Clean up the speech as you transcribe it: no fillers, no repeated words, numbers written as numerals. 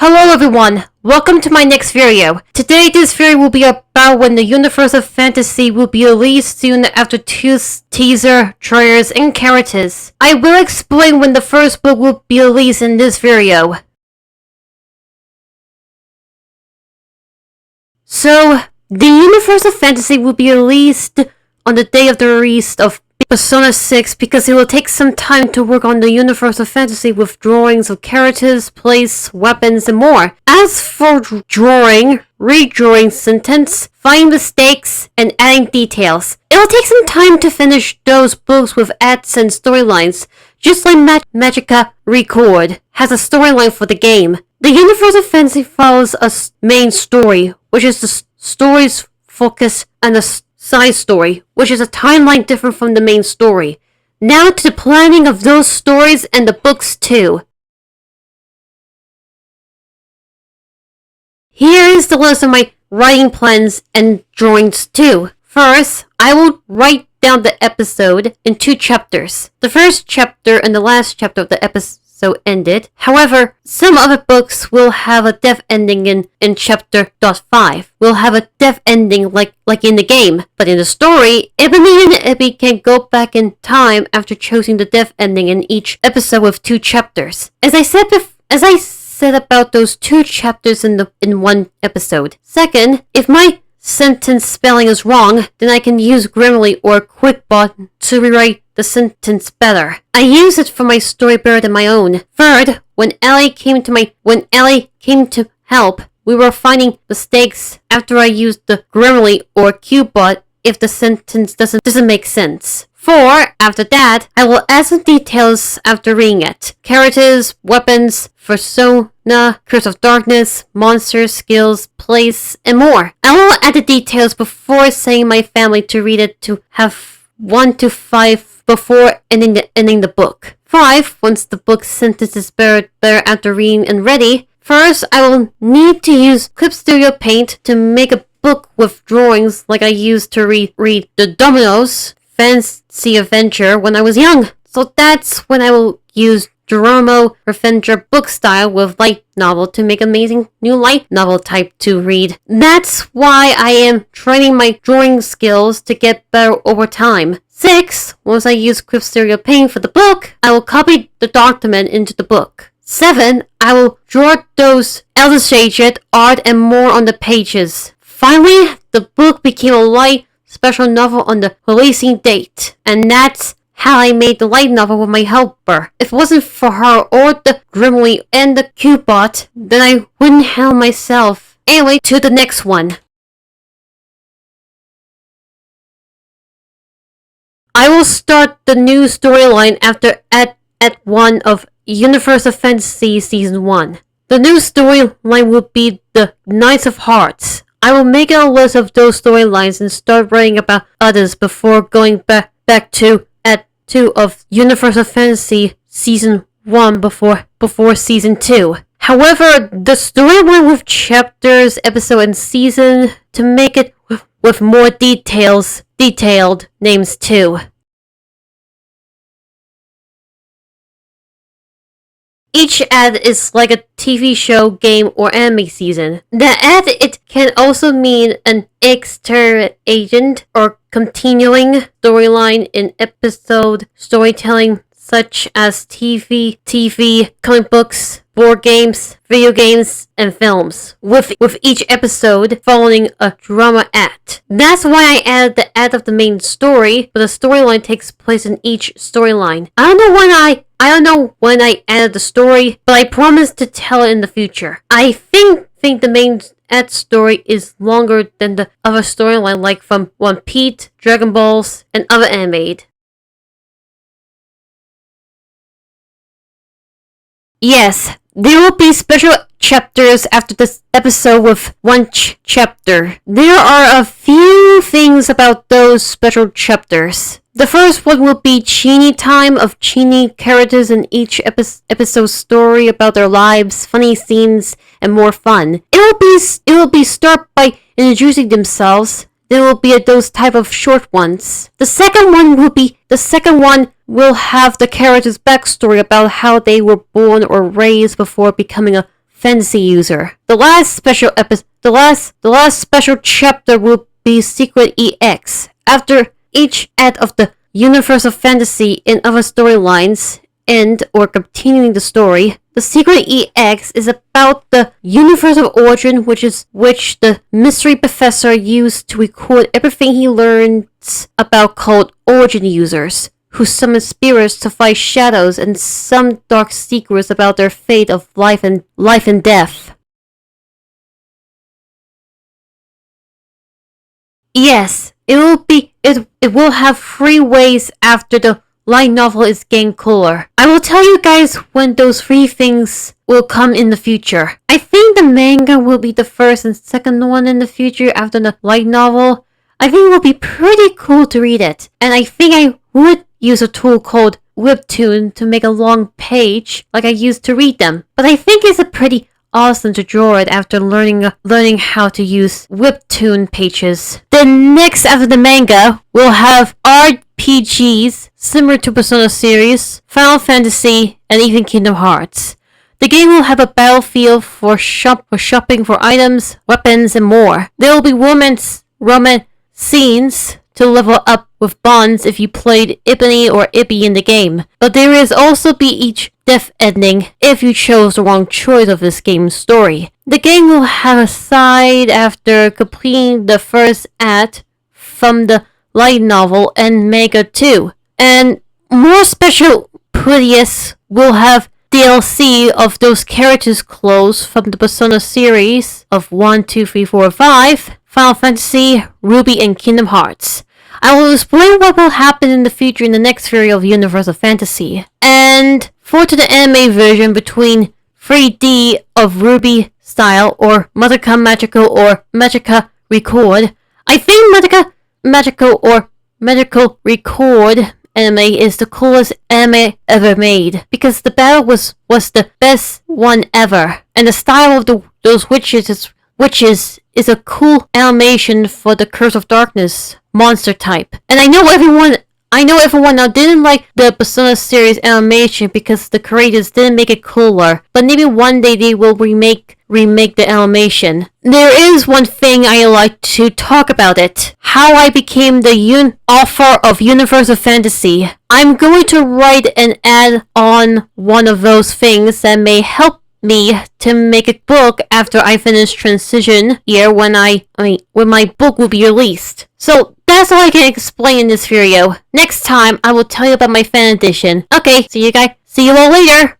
Hello everyone, welcome to my next video. Today this video will be about when the universe of fantasy will be released soon after two teaser, trailers, and characters. I will explain when the first book will be released in this video. So, the universe of fantasy will be released on the day of the release of Persona 6 because it will take some time to work on the universe of fantasy with drawings of characters, place, weapons, and more. As for drawing, redrawing sentence, finding mistakes, and adding details, it will take some time to finish those books with ads and storylines, just like Magica Record has a storyline for the game. The universe of fantasy follows a main story, which is the story's focus, and a side story, which is a timeline different from the main story. Now to the planning of those stories and the books too. Here is the list of my writing plans and drawings too. First, I will write down the episode in 2 chapters. The first chapter and the last chapter of the episode ended. However, some other books will have a death ending in chapter .5. Will have a death ending like in the game. But in the story, Ebony and Ebby can go back in time after choosing the death ending in each episode with 2 chapters. As I said about those 2 chapters in one episode. Second, if my sentence spelling is wrong, then I can use Grammarly or QuickBot to rewrite the sentence better. I use it for my story better than my own. Third, when Ellie came to help, we were finding mistakes after I used the Grammarly or QBot if the sentence doesn't make sense. 4, after that, I will add some details after reading it. Characters, weapons, persona, curse of darkness, monsters, skills, place, and more. I will add the details before saying my family to read it to have 1 to 5 before ending the book. 5, once the book sentence is better after reading and ready. First, I will need to use Clip Studio Paint to make a book with drawings like I used to read the Domino's Fancy Adventure when I was young. So that's when I will use Geronimo Ravenger book style with light novel to make amazing new light novel type to read. That's why I am training my drawing skills to get better over time. 6, once I use Clip Studio Paint for the book, I will copy the document into the book. 7, I will draw those illustrated art and more on the pages. Finally, the book became a light special novel on the releasing date, and that's how I made the light novel with my helper. If it wasn't for her or the Grammarly and the QBot, then I wouldn't handle myself. Anyway, to the next one. I will start the new storyline after Act 1 of Universe of Fantasy Season 1. The new storyline will be the Knights of Hearts. I will make a list of those storylines and start writing about others before going back to Act 2 of Universe of Fantasy Season 1 before Season 2. However, the storyline with chapters, episode, and season to make it with more detailed names too. Each ad is like a TV show, game, or anime season. The ad it can also mean an extra agent or continuing storyline in episode storytelling such as TV, comic books, board games, video games, and films, with each episode following a drama act. That's why I added the ad of the main story, but the storyline takes place in each storyline. I don't know when I added the story, but I promise to tell it in the future. I think the main ad story is longer than the other storyline, like from One Piece, Dragon Balls, and other anime. Yes, there will be special chapters after this episode with one chapter. There are a few things about those special chapters. The first one will be Genie time of Genie characters in each episode story about their lives, funny scenes, and more fun. It will be start by introducing themselves. There will be those type of short ones. The second one will have the character's backstory about how they were born or raised before becoming a Fantasy user. The last special chapter will be Secret EX. After each act of the Universe of Fantasy and other storylines end or continuing the story, the Secret EX is about the universe of origin, which the mystery professor used to record everything he learns about called origin users, who summon spirits to fight shadows and some dark secrets about their fate of life and death. Yes, it will have 3 ways after the light novel is getting cooler. I will tell you guys when those 3 things will come in the future. I think the manga will be the first and second one in the future after the light novel. I think it will be pretty cool to read it. And I think I would use a tool called Webtoon to make a long page like I used to read them. But I think it's a pretty awesome to draw it after learning how to use Webtoon pages. Then next after the manga, we'll have RPGs similar to Persona series, Final Fantasy, and even Kingdom Hearts. The game will have a battlefield for shopping for items, weapons, and more. There will be romance scenes to level up with bonds if you played Ebony or Ibby in the game. But there is also be each death ending if you chose the wrong choice of this game's story. The game will have a side after completing the first act from the light novel and manga too. And more special prettiest will have DLC of those characters' clothes from the Persona series of 1, 2, 3, 4, 5, Final Fantasy, Ruby, and Kingdom Hearts. I will explain what will happen in the future in the next series of Universe of Fantasy. And for to the anime version between 3D of Ruby style or Madoka Magical or Magica Record. I think Madoka Magical or Magical Record anime is the coolest anime ever made because the battle was the best one ever, and the style of those witches is a cool animation for the Curse of Darkness monster type. And I know everyone now didn't like the Persona series animation because the creators didn't make it cooler, but maybe one day they will remake the animation. There is one thing I like to talk about it. How I became the author of Universe of Fantasy. I'm going to write and add on one of those things that may help me to make a book after I finish transition year when my book will be released. So that's all I can explain in this video. Next time I will tell you about my fan edition. Okay, see you all later.